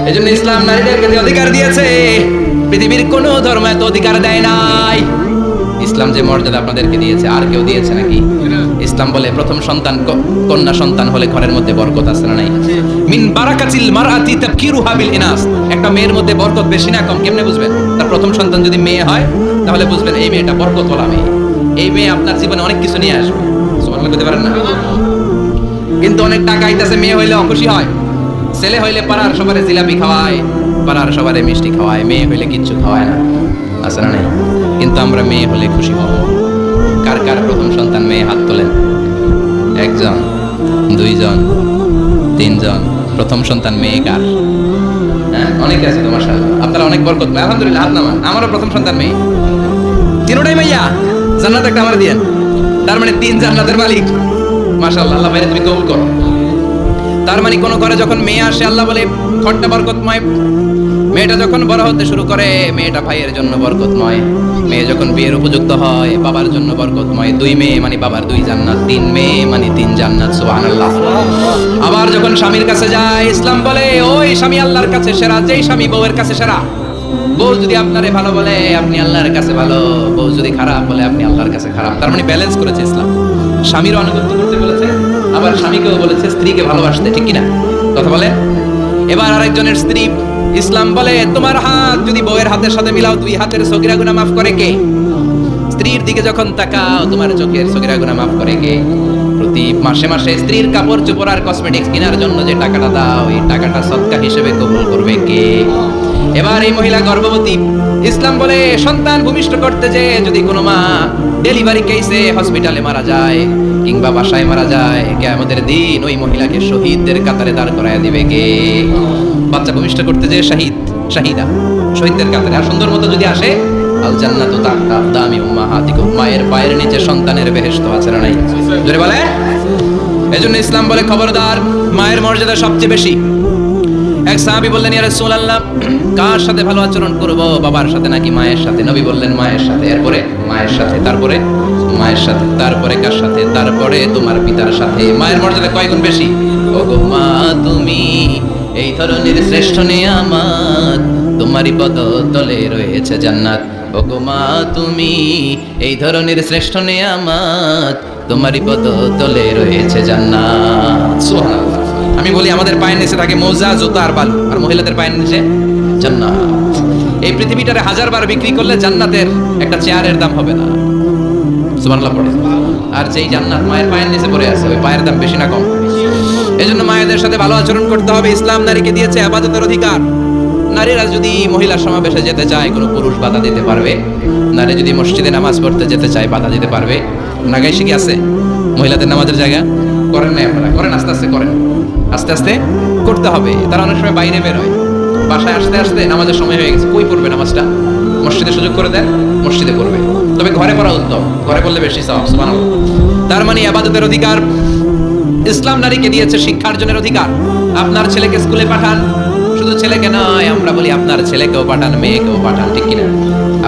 এজন্য ইসলাম নারীদেরকে যে অধিকার দিয়েছে, পৃথিবীর কোনো ধর্ম এত অধিকার দেয় নাই। ইসলাম যে মর্যাদা আপনাদেরকে দিয়েছে আর কেউ দিয়েছে নাকি? ইসলাম বলে প্রথম সন্তান কন্যা সন্তান হলে ঘরের মধ্যে বরকত আছে না নাই? মিন বারাকাতিল মারআতি তাবকিরুহা বিল ইনাস। একটা মেয়ের মধ্যে বরকত বেশি না কম কেমনে বুঝবেন? তার প্রথম সন্তান যদি মেয়ে হয় তাহলে বুঝবেন এই মেয়েটা বরকতওয়ালা মেয়ে। এই মেয়ে আপনার জীবনে অনেক কিছু নিয়ে আসবে। সুবহানাল্লাহ বলতে পারেন না? কিন্তু অনেক টাকা আইতাছে, মেয়ে হইলে অখুশি হয়। ছেলে হইলে পাড়ার সবারে জিলাপি খাওয়ায়, পাড়ার সবারে মিষ্টি খাওয়ায়, মেয়ে হইলে কিচ্ছু খাওয়ায় না, আছে না নাই? কিন্তু আমরা মেয়ে হলে খুশি হব। কার কার প্রথম সন্তান মেয়ে? হাত তোলেন। একজন, দুইজন, তিনজন। প্রথম সন্তান মেয়ে কার? হ্যাঁ, অনেকে আছে তো মাশাআল্লাহ। আপনারা অনেক বরকত পায়, আলহামদুলিল্লাহ। হাত নামান। আমারও প্রথম সন্তান মেয়ে, তিনটাই মাইয়া। জান্নাত একটা আমার দিয়েন। তার মানে 3 জান্নাতের মালিক। মাশাআল্লাহ, আল্লাহ বাইরে তুমি কবুল করো। তার মানে কোন ঘরে যখন মেয়ে আসে আল্লাহ বলে ঘরটা বরকতময়। মেয়েটা যখন বড় হতে শুরু করে মেয়েটা ভাইয়ের জন্য বরকতময়। মেয়ে যখন বিয়ের উপযুক্ত হয় বাবার জন্য বরকতময়। 2 মেয়ে মানে বাবার 2 জান্নাত, 3 মেয়ে মানে 3 জান্নাত। সুবহানাল্লাহ। আবার যখন স্বামীর কাছে যায় ইসলাম বলে ওই স্বামী আল্লাহর কাছে সেরা, যেই স্বামী বউয়ের কাছে সেরা। বউ যদি আপনারে ভালো বলে আপনি আল্লাহর কাছে ভালো, বউ যদি খারাপ বলে আপনি আল্লাহর কাছে খারাপ। তার মানে ব্যালেন্স করেছে ইসলাম। স্বামীর আনুগত্য করতে বলেছে, আবার স্বামীকেও বলেছে স্ত্রীকে ভালোবাসতে, ঠিক কিনা কথা বলে? এবার আরেকজনের স্ত্রী ইসলাম বলে তোমার হাত যদি বউয়ের হাতের সাথে মিলাও 2 হাতের সগীরা গুনাহ মাফ করে কে? স্ত্রীর দিকে যখন তাকাও তোমার চোখের সগীরা গুনাহ মাফ করে কে? প্রতি মাসে মাসে স্ত্রীর কাপড় চোপড় আর কসমেটিক্স কেনার জন্য যে টাকাটা দাও এই টাকাটা সদকা হিসেবে কবুল করবে কে? এবার এই মহিলা গর্ভবতী, ইসলাম বলে সন্তান ভূমিষ্ঠ করতে যে যদি কোনো মা ডেলিভারি কেসে হসপিটালে মারা যায় কিংবা বাসায় মারা যায়, কিয়ামতের দিন ওই মহিলাকে শহীদদের কাতারে দাঁড় করায় দিবে কে? বাচ্চা ভূমিষ্ঠ করতে যে শাহিদা, শহীদদের কাতারে। আর সুন্দর মতো যদি আসে আল জান্নাতু তাহতা আকদামি উম্মাহাতিকুম, মায়ের পায়ের নিচে সন্তানের বেহেশত আছে না নাই? জোরে বলে। এজন্য ইসলাম বলে খবরদার, মায়ের মর্যাদা সবচেয়ে বেশি। এক সাহাবী বললেন ইয়া রাসূলুল্লাহ কার সাথে ভালো আচরণ করব, বাবার সাথে নাকি মায়ের সাথে? নবী বললেন মায়ের সাথে, এরপরে মায়ের সাথে, তারপরে মায়ের সাথে, তারপরে কার সাথে? তারপরে তোমার পিতার সাথে। মায়ের মর্যাদা কয় গুণ বেশি? ওগো মা তুমি এই ধরনের শ্রেষ্ঠ নিয়ামত, তোমারই পদতলে রয়েছে জান্নাত। ওগো মা তুমি এই ধরনের শ্রেষ্ঠ নিয়ামত, তোমারই পদতলে রয়েছে জান্নাত। সুবহানাল্লাহ। আমি বলি আমাদের পায়ের নিচে থাকে মোজা, জুতা আর বালু, আর মহিলাদের পায়ের নিচে জান্নাত। এই পৃথিবীটারে 1000 বার বিক্রি করলে জান্নাতের একটা চেয়ারের দাম হবে না। সুবহানাল্লাহ পড়ে। আর যেই জান্নাত মায়ের পায়ের নিচে পড়ে আছে ওই পায়ের দাম বেশি না কম? এজন্য মায়েদের সাথে ভালো আচরণ করতে হবে। ইসলাম নারীকে দিয়েছে ইবাদতের অধিকার। নারীরা যদি মহিলা সমাবেশে যেতে চায় কোনো পুরুষ বাধা দিতে পারবে। নারী যদি মসজিদে নামাজ পড়তে যেতে চায় বাধা দিতে পারবে। নাগাই শিখে আছে মহিলাদের নামাজের জায়গা করেন না আপনারা? করেন, আস্তে আস্তে করেন, আস্তে আস্তে করতে হবে। তারা অনেক সময় বাইরে বের হয়, বাসায় আসতে আসতে নামাজের সময় হয়ে গেছে, কই পড়বে নামাজটা? মসজিদে সুযোগ করে দেন, মসজিদে করবে। তবে ঘরে পড়া উত্তম, ঘরে পড়লে বেশি সওয়াব। সুবহানাল্লাহ। তার মানে ইবাদতের অধিকার ইসলাম নারীকে দিয়েছে, শিক্ষার্জনের অধিকার। আপনার ছেলেকে স্কুলে পাঠান, শুধু ছেলেকে নয়, আমরা বলি আপনার ছেলেকেও পাঠান, মেয়েকেও পাঠান, ঠিক কিনা?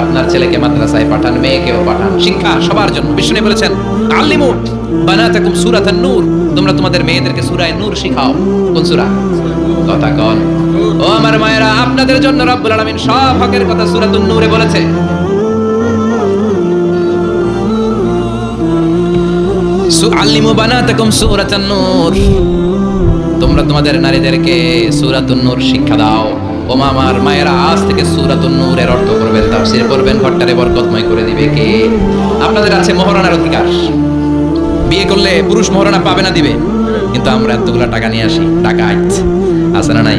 আপনার ছেলেকে মাদ্রাসায় পাঠান, মেয়েকেও পাঠান। শিক্ষা সবার জন্য। বিষ্ণু বলেছেন আল্লিমু বানাতাকুম সূরাতান নূর, তোমরা তোমাদের মেয়েদেরকে সূরা নূর শিখাও। কোন সূরা? কথা কন। ও আমার মায়েরা, আপনাদের জন্য রব্বুল আলামিন সব হকের কথা সূরাতুন নূরে বলেছে। আল্লিমু বানাতাকুম সূরাতান নূর, তোমরা তোমাদের নারীদেরকে সূরাতুন নূর শিক্ষা দাও। ও আমার মায়েরা, আজ থেকে সূরাতুন নূরের অর্থ করবেন, তাফসীর করবেন, ঘরটারে বরকতময় করে দিবে কে? আপনাদের আছে মোহরানার অধিকার। বিয়ে করলে পুরুষ মোহরানা পাবে না, দিবে। কিন্তু আমরা এতগুলো টাকা নিয়ে আসি, টাকা আছে না নাই?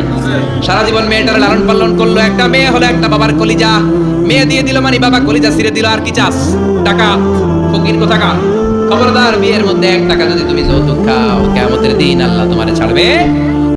সারা জীবন মেয়েটারে লালন পালন করলো, একটা মেয়ে হলো একটা বাবার কলিজা। মেয়ে দিয়ে দিল মানে বাবা কলিজা ছিঁড়ে দিল, আর কি চাস? টাকা। ফকির কোথাকার। খবরদার, বিয়ের মধ্যে 1 টাকা যদি তুমি যৌতুক খাও কিয়ামতের দিন আল্লাহ তোমারে ছাড়বে